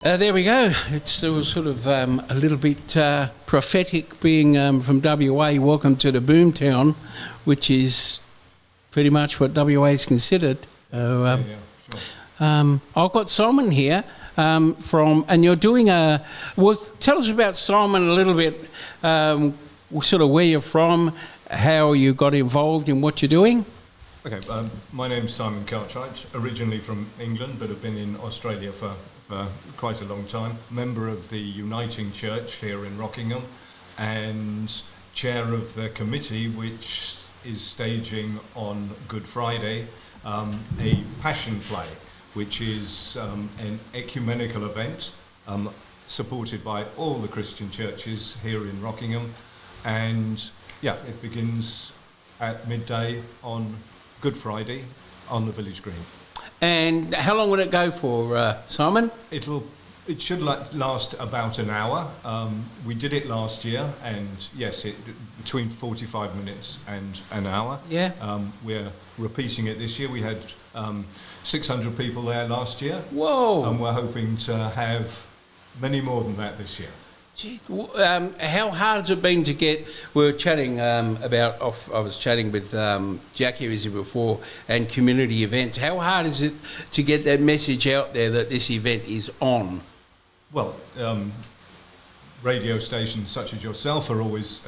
There we go. It's sort of a little bit prophetic being from WA. Welcome to the Boomtown, which is pretty much what WA is considered. Sure. I've got Simon here and you're doing tell us about Simon a little bit, sort of where you're from, how you got involved in what you're doing. Okay, my name's Simon Cartwright, originally from England, but have been in Australia for quite a long time. Member of the Uniting Church here in Rockingham, and chair of the committee which is staging on Good Friday a Passion play, which is an ecumenical event supported by all the Christian churches here in Rockingham, and it begins at midday on Good Friday on the village green. And how long will it go for, Simon? It should last about an hour. We did it last year, and yes, between 45 minutes and an hour. Yeah. We're repeating it this year. We had 600 people there last year. Whoa! And we're hoping to have many more than that this year. How hard has it been to get? We were chatting I was chatting with Jackie, who was here before, and community events. How hard is it to get that message out there that this event is on? Well, radio stations such as yourself are always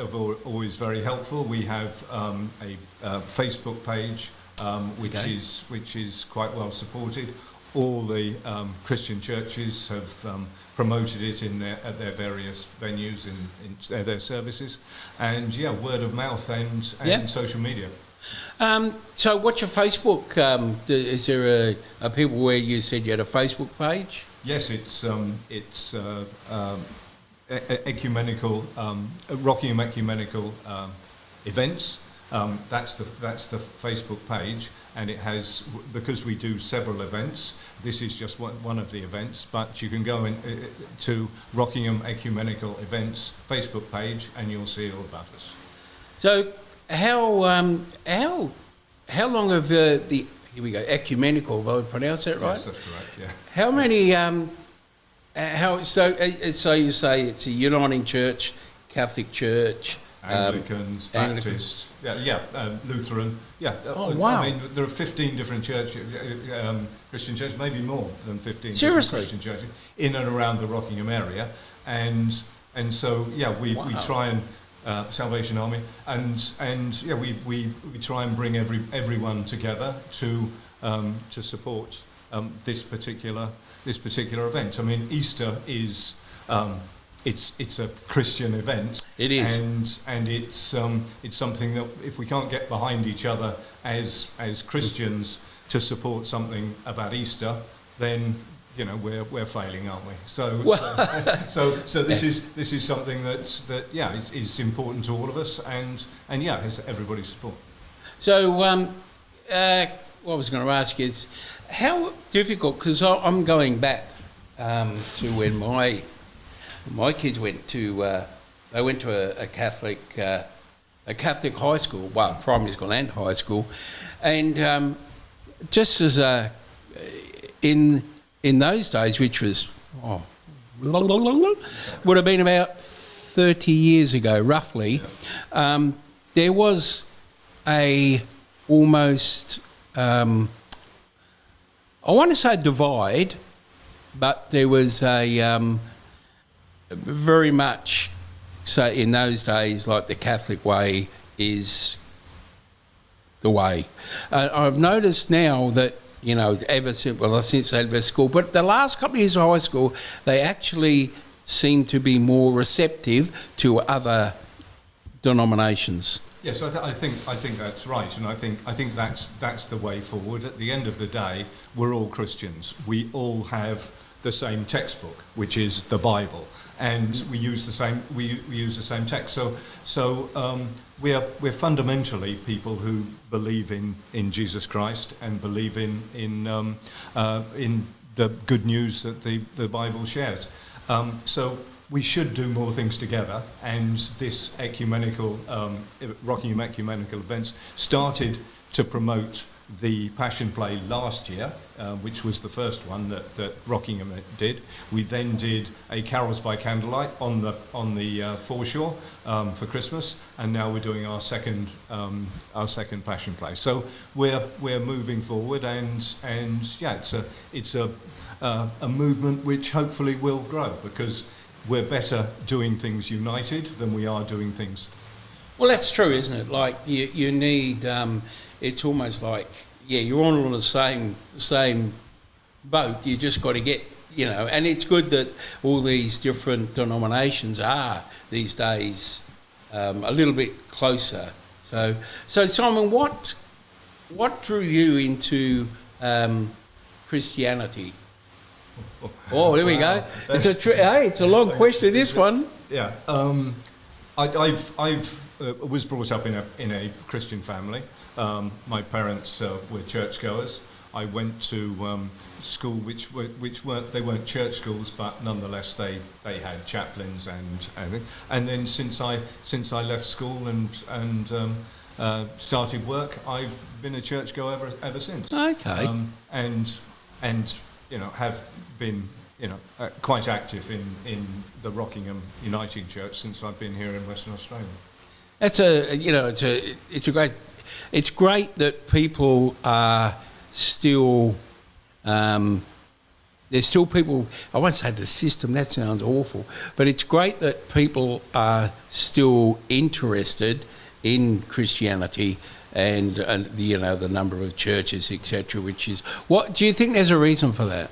very helpful. We have a Facebook page which is quite well supported. All the Christian churches have promoted it at their various venues in their services, and word of mouth and social media. So what's your Facebook? Is there a people where you said you had a Facebook page? Yes, it's ecumenical Rockingham ecumenical events. That's the Facebook page, and it has, because we do several events, this is just one of the events, but you can go to Rockingham Ecumenical Events Facebook page and you'll see all about us. So how long have the here we go, ecumenical, if I pronounce that right? Yes, that's correct, yeah. How many so you say it's a Uniting Church, Catholic Church, Anglicans, Baptists, Lutheran, Oh, wow. I mean, there are 15 different Christian churches, maybe more than 15 Seriously? Different Christian churches in and around the Rockingham area, and so we try and Salvation Army, and we try and bring everyone together to support this particular event. I mean, Easter is. It's a Christian event. It is, and it's something that if we can't get behind each other as Christians to support something about Easter, then we're failing, aren't we? So this is something that is important to all of us, and has everybody's support. So what I was going to ask is how difficult, because I'm going back to when my kids went to a Catholic high school, well, primary school and high school, and just as in those days, which was would have been about 30 years ago, roughly, there was almost I want to say divide, but there was very much so in those days, like the Catholic way is the way. I've noticed now that, ever since I left school, but the last couple of years of high school, they actually seem to be more receptive to other denominations. Yes, I think that's right, and I think that's the way forward. At the end of the day, we're all Christians. We all have the same textbook, which is the Bible, and we use the same text. So we're fundamentally people who believe in Jesus Christ and believe in the good news that the Bible shares. So we should do more things together, and this ecumenical Rockingham ecumenical events started to promote the Passion Play last year, which was the first one that Rockingham did. We then did a Carols by Candlelight on the foreshore for Christmas, and now we're doing our second Passion Play. So we're moving forward, and yeah, it's a movement which hopefully will grow, because we're better doing things united than we are doing things. Well, that's true, isn't it? Like you need. It's almost like, yeah, you're all on the same boat. You just got to get, and it's good that all these different denominations are these days a little bit closer. So Simon, what drew you into Christianity? Oh, there we go. It's a long question, this one. Yeah. I was brought up in a Christian family. My parents were churchgoers. I went to school which weren't church schools, but nonetheless they had chaplains and then since I left school and started work, I've been a churchgoer ever since. Okay. And have been quite active in the Rockingham Uniting Church since I've been here in Western Australia. That's it's great that people are still, there's still people, I won't say the system, that sounds awful, but it's great that people are still interested in Christianity and the number of churches, etc. Which is, what do you think there's a reason for that?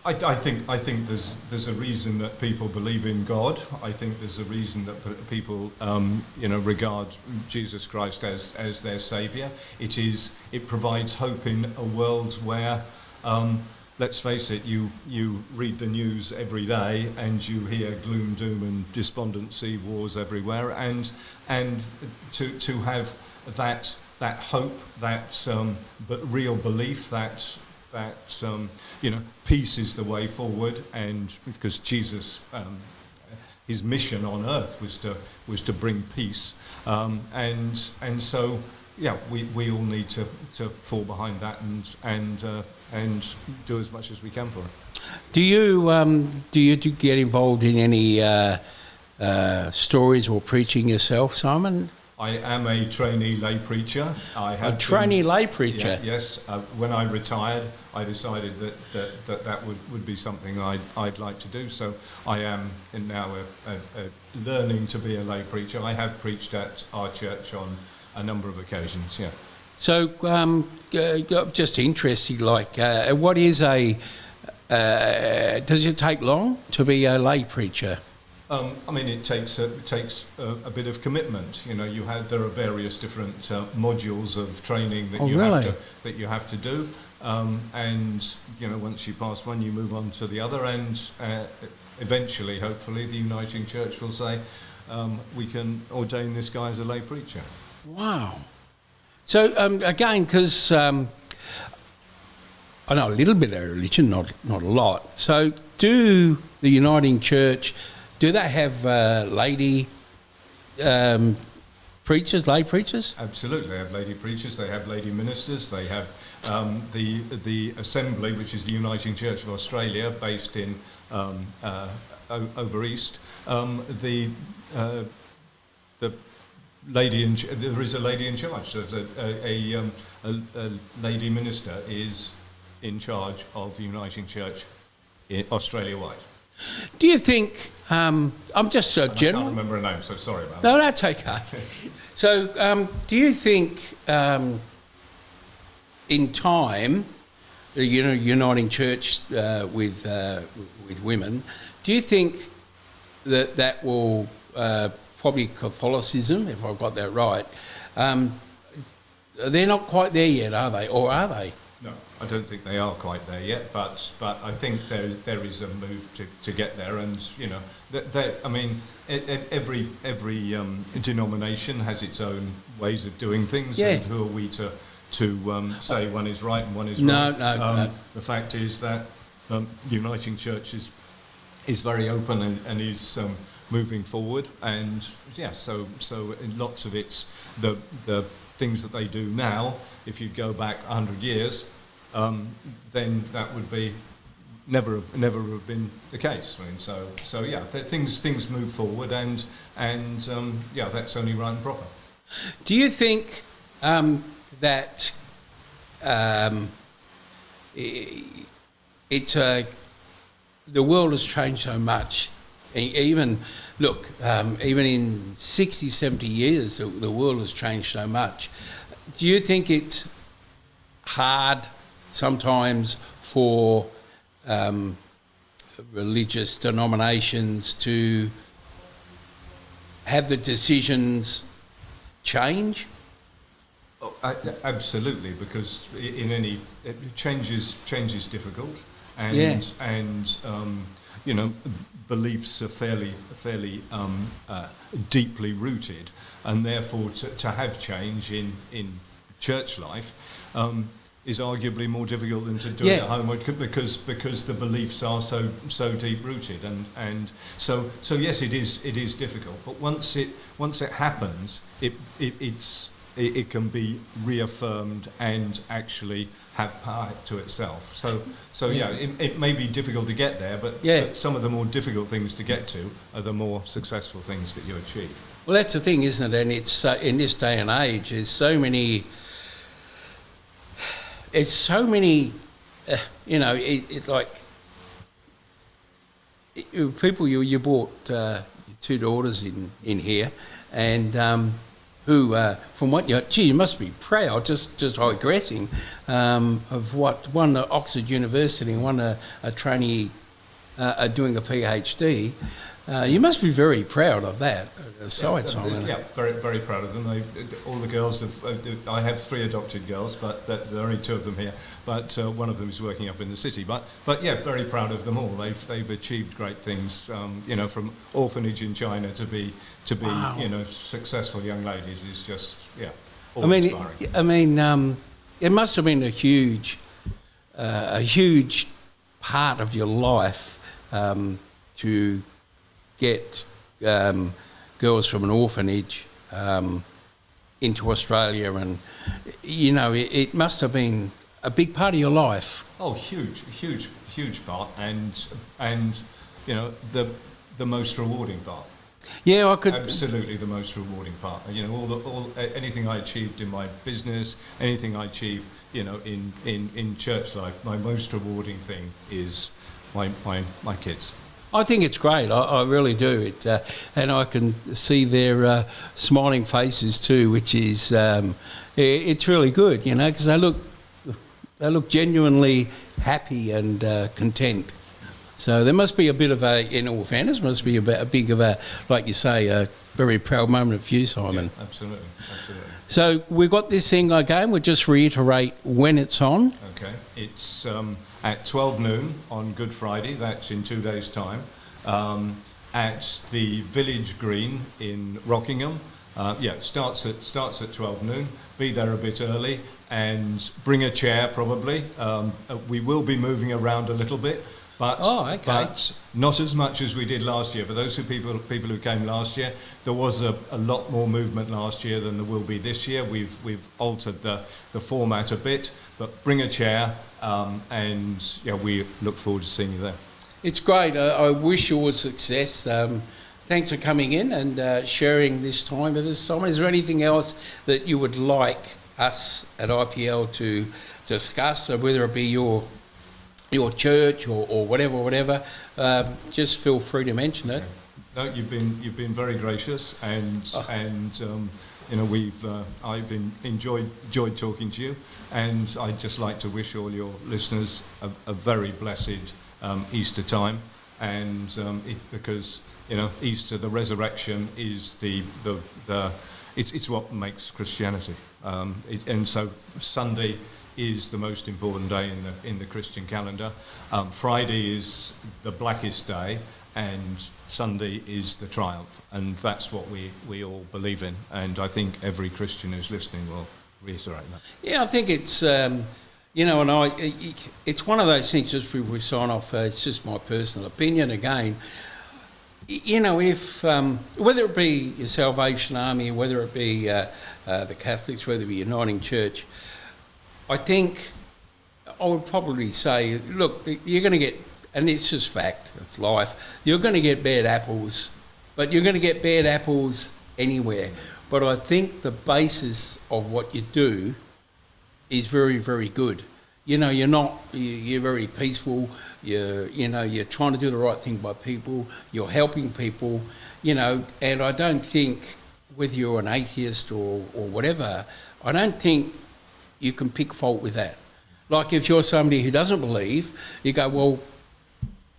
I think there's a reason that people believe in God. I think there's a reason that people regard Jesus Christ as their saviour. It provides hope in a world where, let's face it, you read the news every day and you hear gloom, doom, and despondency, wars everywhere, and to have that hope, that but real belief that peace is the way forward, and because Jesus, his mission on earth was to bring peace, and so yeah, we all need to fall behind that and do as much as we can for it. Do you get involved in any stories or preaching yourself, Simon? I am a trainee lay preacher. Lay preacher? Yeah, yes. When I retired, I decided that would be something I'd like to do. So I am now learning to be a lay preacher. I have preached at our church on a number of occasions, yeah. So just interesting, like what is does it take long to be a lay preacher? It takes a bit of commitment. There are various different modules of training that you have to do, and once you pass one, you move on to the other, and eventually, hopefully, the Uniting Church will say, we can ordain this guy as a lay preacher. Wow. So again, because I know a little bit of religion, not a lot. So do the Uniting Church, do they have lady preachers, lay preachers? Absolutely, they have lady preachers, they have lady ministers, they have the Assembly, which is the Uniting Church of Australia, based in over east. The lady there is a lady in charge. So a lady minister is in charge of the Uniting Church in Australia-wide. Do you think, I'm just so general... I can't remember her name, so sorry about that. No, that. that's okay. So do you think in time, the Uniting Church with women, do you think that will, probably Catholicism, if I've got that right, they're not quite there yet, are they? Or are they? No, I don't think they are quite there yet, but I think there is a move to get there, and every denomination has its own ways of doing things, yeah. And who are we to say one is right and one is wrong? No. The fact is that Uniting Church is very open and is moving forward, and yeah, so in lots of it's the things that they do now, if you go back 100 years, then that would be never have been the case. I mean, so yeah, things move forward, and yeah, that's only right and proper. Do you think that it's the world has changed so much? Even in 60, 70 years, the world has changed so much. Do you think it's hard sometimes for religious denominations to have the decisions change? Oh, absolutely, because change is difficult, and you know, beliefs are fairly deeply rooted, and therefore to have change in church life is arguably more difficult than to do it at home, because the beliefs are so deep rooted, and so yes, it is difficult. But once it happens, it can be reaffirmed and actually have power to itself. So yeah, it may be difficult to get there, but some of the more difficult things to get to are the more successful things that you achieve. Well, that's the thing, isn't it? And it's in this day and age, there's so many. It's so many, people. You brought your two daughters in here, and who, from what you must be proud, just digressing, of what one at Oxford University and one a trainee doing a PhD. You must be very proud of that. Simon. Yeah, very, very proud of them. All the girls I have 3 adopted girls, but there are only 2 of them here. But one of them is working up in the city. But yeah, very proud of them all. They've achieved great things. From orphanage in China to be wow. Successful young ladies is just inspiring. It must have been a huge part of your life to get girls from an orphanage into Australia, and it must have been a big part of your life. Oh, huge part, and the most rewarding part. Yeah, I could absolutely the most rewarding part. Anything I achieved in my business, anything I achieved, in church life, my most rewarding thing is my kids. I think it's great. I really do. And I can see their smiling faces too, which is it's really good, because they look genuinely happy and content. So there must be a bit of in all fairness, must be a big of a, like you say, a very proud moment for you, Simon. Yeah, absolutely. So we've got this thing again. We'll just reiterate when it's on. Okay, it's at 12 noon on Good Friday. That's in 2 days' time. At the Village Green in Rockingham. It starts at 12 noon. Be there a bit early and bring a chair probably. We will be moving around a little bit. But not as much as we did last year. For those people who came last year, there was a lot more movement last year than there will be this year. We've altered the format a bit, but bring a chair, and we look forward to seeing you there. It's great. I wish you all success. Thanks for coming in and sharing this time with us, Simon. Is there anything else that you would like us at IPL to discuss, whether it be your church or whatever, just feel free to mention it. No, you've been very gracious, and I've enjoyed talking to you, and I'd just like to wish all your listeners a very blessed Easter time, and because Easter, the resurrection, is it's what makes Christianity, and so Sunday is the most important day in the Christian calendar. Friday is the blackest day, and Sunday is the triumph, and that's what we all believe in. And I think every Christian who's listening will reiterate that. Yeah, I think it's it's one of those things. Just before we sign off, it's just my personal opinion. Again, you know, if whether it be your Salvation Army, whether it be the Catholics, whether it be Uniting Church, I think I would probably say, look, you're going to get, and it's just fact, it's life, you're going to get bad apples, but you're going to get bad apples anywhere. But I think the basis of what you do is very, very good. You know, you're very peaceful, you're trying to do the right thing by people, you're helping people, you know, and I don't think, whether you're an atheist or whatever, I don't think you can pick fault with that. Like if you're somebody who doesn't believe, you go, well,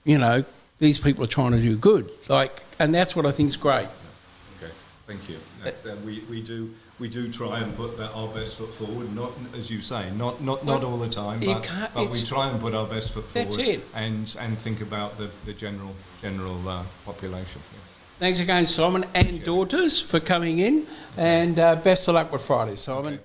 you know, these people are trying to do good. Like, and that's what I think is great. Okay, thank you. We do try and put our best foot forward. Not, as you say, not all the time, but we try and put our best foot forward. That's it. And think about the general population. Yeah. Thanks again, Simon and daughters, for coming in, and best of luck with Friday, Simon. Okay.